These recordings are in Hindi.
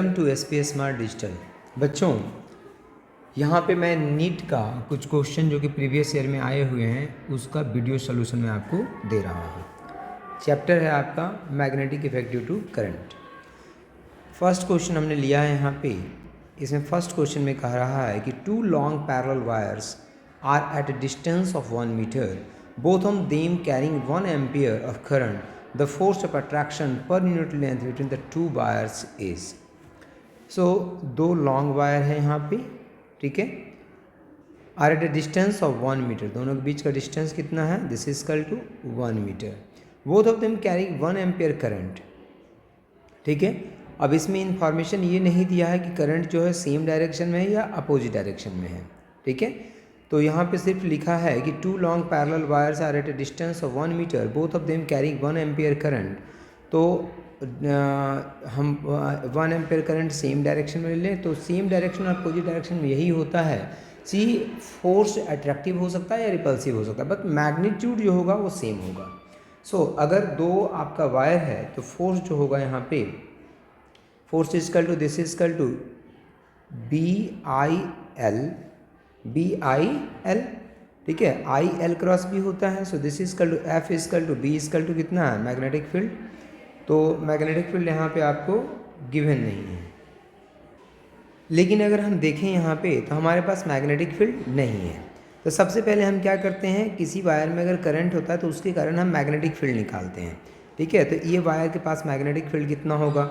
Welcome to SPS smart digital. बच्चों, यहाँ पे मैं नीट का कुछ क्वेश्चन जो कि प्रीवियस ईयर में आए हुए हैं उसका वीडियो सोल्यूशन मैं आपको दे रहा हूँ। चैप्टर है आपका magnetic effect due to current. First question हमने लिया है यहाँ पे। इसमें फर्स्ट क्वेश्चन में कह रहा है कि two long parallel wires are at a distance of 1 metre, both of them carrying 1 ampere of current, the force of attraction per unit length between the two wires is. So दो लॉन्ग वायर है यहाँ पे, ठीक है, are at a distance of 1 metre, दोनों के बीच का डिस्टेंस कितना है, this is equal to 1 metre, both of them carry 1 ampere current, ठीक है। अब इसमें इंफॉर्मेशन ये नहीं दिया है कि करंट जो है सेम डायरेक्शन में है या अपोजिट डायरेक्शन में है, ठीक है। तो यहाँ पे सिर्फ लिखा है कि two long parallel wires are at a distance of 1 metre, both of them carrying 1 ampere current. तो हम 1 एम्पियर करंट सेम डायरेक्शन में ले लें, तो सेम डायरेक्शन और अपोजिट डायरेक्शन में यही होता है। सी फोर्स अट्रैक्टिव हो सकता है या रिपल्सिव हो सकता है, बट मैग्नीट्यूड जो होगा वो सेम होगा। सो अगर दो आपका वायर है तो फोर्स जो होगा यहाँ पे, force is equal to this is equal to B I L, ठीक है, आई एल क्रॉस बी होता है। So this is equal to F is equal to B is equal to कितना है, मैग्नेटिक फील्ड। तो मैग्नेटिक फील्ड यहाँ पे आपको गिवन नहीं है, लेकिन अगर हम देखें यहाँ पे तो हमारे पास मैग्नेटिक फील्ड नहीं है। तो सबसे पहले हम क्या करते हैं, किसी वायर में अगर करंट होता है तो उसके कारण हम मैग्नेटिक फील्ड निकालते हैं, ठीक है। तो ये वायर के पास मैग्नेटिक फील्ड कितना होगा,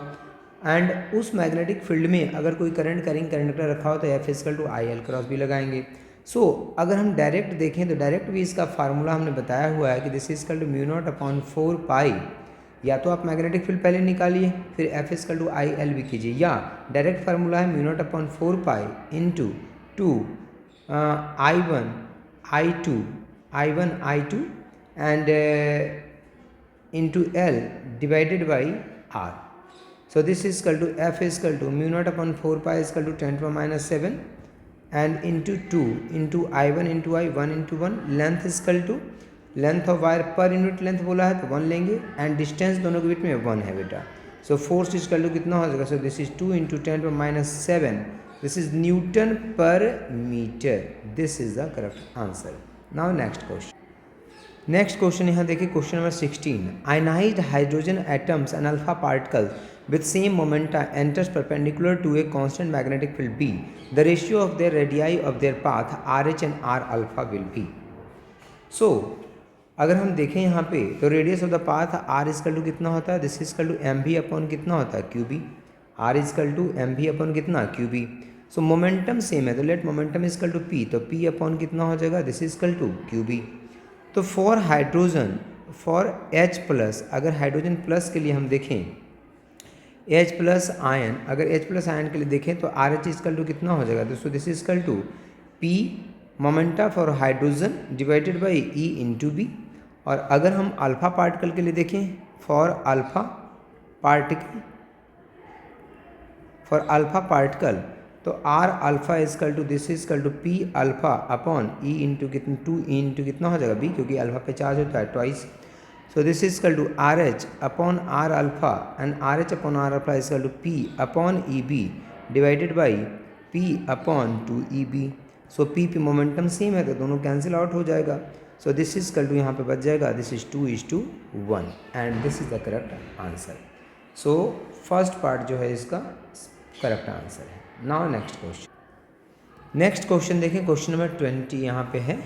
एंड उस मैग्नेटिक फील्ड में अगर कोई करंट कैरिंग कंडक्टर रखा हो तो F is equal to I L cross भी लगाएंगे। सो अगर हम डायरेक्ट देखें तो डायरेक्ट भी इसका फार्मूला हमने बताया हुआ है कि this is equal to mu naught upon 4 pi. या तो आप मैग्नेटिक फील्ड पहले निकालिए फिर F is equal to I L भी कीजिए, या डायरेक्ट फार्मूला है mu naught upon 4 pi into 2 I two and into L divided by R. So this is equal to F is equal to mu naught upon 4 pi is equal to 10 to the minus 7 and into 2 into I1 into I 1 into 1, length is equal to length of wire पर यूनिट लेंथ बोला है तो 1 लेंगे, एंड डिस्टेंस दोनों के बीच में 1 है बेटा। So force is equal to कितना हो जाएगा, so this is 2 into 10 to minus 7, this is newton per metre. This is the correct answer. Now next question. Next question यहाँ देखिए, question number 16। Ionised hydrogen atoms and alpha particles with same momenta enters perpendicular to a constant magnetic field B. The ratio of their radii of their path RH and R alpha will be. So अगर हम देखें यहाँ पे तो radius of the path R is equal to कितना होता है, this is equal to M V upon कितना होता है, Q B. R is equal to M V upon कितना, Q B. So momentum same है तो let momentum is equal to P, तो P अपॉन कितना हो जाएगा, this is equal to Q B. तो for hydrogen, for H plus, अगर हाइड्रोजन प्लस के लिए हम देखें H प्लस आयन, अगर H प्लस आयन के लिए देखें तो आर एच इजकल टू कितना हो जाएगा, दोस्तों this is equal to P momenta for hydrogen divided by E into B. और अगर हम अल्फा पार्टिकल के लिए देखें, फॉर अल्फा पार्टिकल तो R alpha is equal to this is equal to P alpha upon E into कितना, 2 E इंटू कितना हो जाएगा B, क्योंकि अल्फा पे चार्ज होता है twice. So this is equal to RH upon R alpha and RH upon R alpha is equal to P upon EB divided by P upon 2EB. So P momentum same है तो दोनों कैंसिल आउट हो जाएगा। So this is equal to यहाँ पे बच जाएगा, this is 2:1 and this is the correct answer. So first part जो है इसका करेक्ट आंसर है। Now next question. Next question देखें, क्वेश्चन नंबर 20 यहाँ पे है।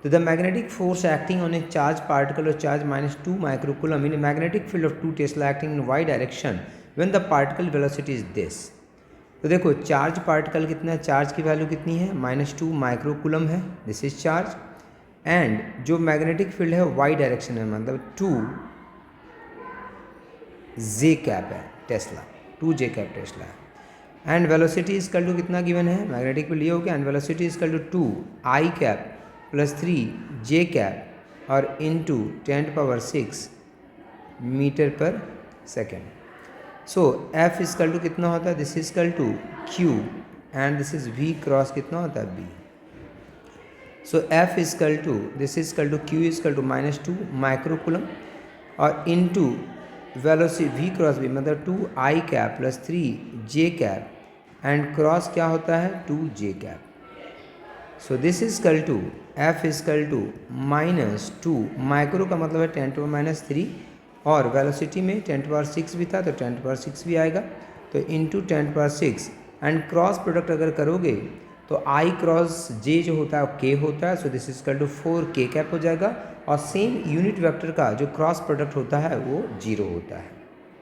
तो the magnetic force acting on a charge particle और charge -2 microcoulomb in a magnetic field of 2 tesla acting in Y direction when the particle velocity is this. तो देखो चार्ज पार्टिकल कितना है, चार्ज की वैल्यू कितनी है, -2 माइक्रोकूलम है, दिस इज चार्ज। एंड जो मैग्नेटिक फील्ड है वाई डायरेक्शन में, मतलब 2 जे कैप है टेस्ला, 2 जे कैप टेस्ला है। एंड वेलोसिटी इजकल टू कितना गिवन है, मैग्नेटिक फील्ड ये हो गया, and velocity is equal to 2 I cap plus 3 J cap और into 10⁻⁶ metre per second. So F is equal to कितना होता है, this is equal to Q and this is we cross कितना होता है B. So F is equal to this is equal to Q is equal to -2 microcoulomb और into velocity v cross b मतलब 2i cap plus 3j cap and cross क्या होता है 2j cap. So this is equal to f is equal to -2 micro का मतलब है 10⁻³ और वेलोसिटी में 10⁻6 भी था तो 10⁻6 भी आएगा तो इंटू 10⁻6 एंड क्रॉस प्रोडक्ट अगर करोगे तो i क्रॉस j जो होता है k होता है। So this is equal to 4k cap हो जाएगा और सेम यूनिट वेक्टर का जो क्रॉस प्रोडक्ट होता है वो 0 होता है।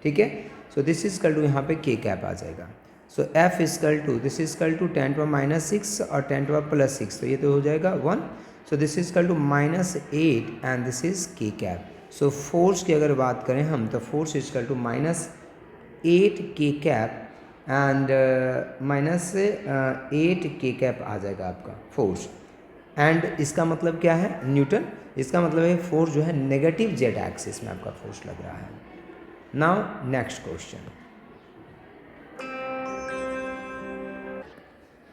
ठीक है, so this is equal to यहाँ पे k कैप आ जाएगा। So f is equal to this is equal to 10⁻6 और 10⁻6 तो ये तो हो जाएगा 1। So this is equal to -8 and this is k cap. So force की अगर बात करें हम तो force is equal to -8k cap and -8k cap आ जाएगा आपका फोर्स। एंड इसका मतलब क्या है न्यूटन, इसका मतलब है फोर्स जो है नेगेटिव जेड एक्सिस में आपका फोर्स लग रहा है। Now next question,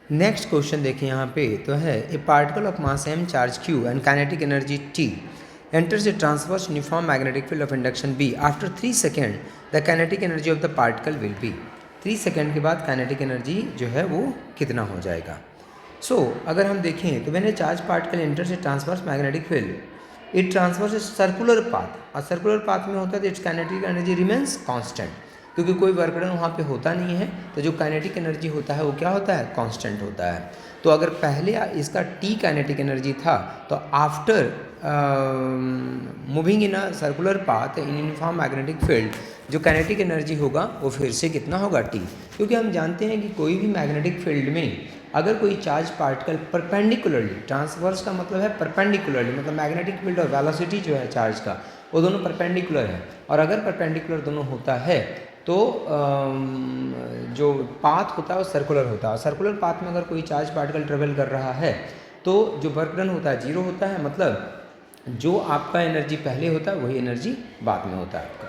next question देखिए यहाँ पे तो है ए particle of mass m charge q and kinetic energy t enters a transverse uniform magnetic field of induction B. After 3 seconds, the kinetic energy of the particle will be 3 second के बाद काइनेटिक एनर्जी जो है वो कितना हो जाएगा। सो अगर हम देखें तो when A charge particle enters A transverse magnetic field it transverse a circular path और सर्कुलर पाथ में होता है तो it's kinetic energy remains constant, क्योंकि कोई वर्क डन वहाँ पे होता नहीं है तो जो काइनेटिक एनर्जी होता है वो क्या होता है कांस्टेंट होता है। तो अगर पहले इसका टी काइनेटिक एनर्जी था तो after moving in a circular path in uniform magnetic field जो काइनेटिक एनर्जी होगा वो फिर से कितना होगा टी, क्योंकि हम जानते हैं कि कोई भी मैग्नेटिक फील्ड में अगर कोई चार्ज पार्टिकल परपेंडिकुलरली, ट्रांसवर्स का मतलब है परपेंडिकुलरली, मतलब मैग्नेटिक फील्ड और वेलोसिटी जो है चार्ज का वो दोनों परपेंडिकुलर है और अगर परपेंडिकुलर दोनों होता है तो जो पाथ होता है वो सर्कुलर होता है और सर्कुलर पाथ में अगर कोई चार्ज पार्टिकल ट्रेवल कर रहा है तो जो वर्क डन होता है 0 होता है, मतलब जो आपका एनर्जी पहले होता है वही एनर्जी बाद में होता है आपका।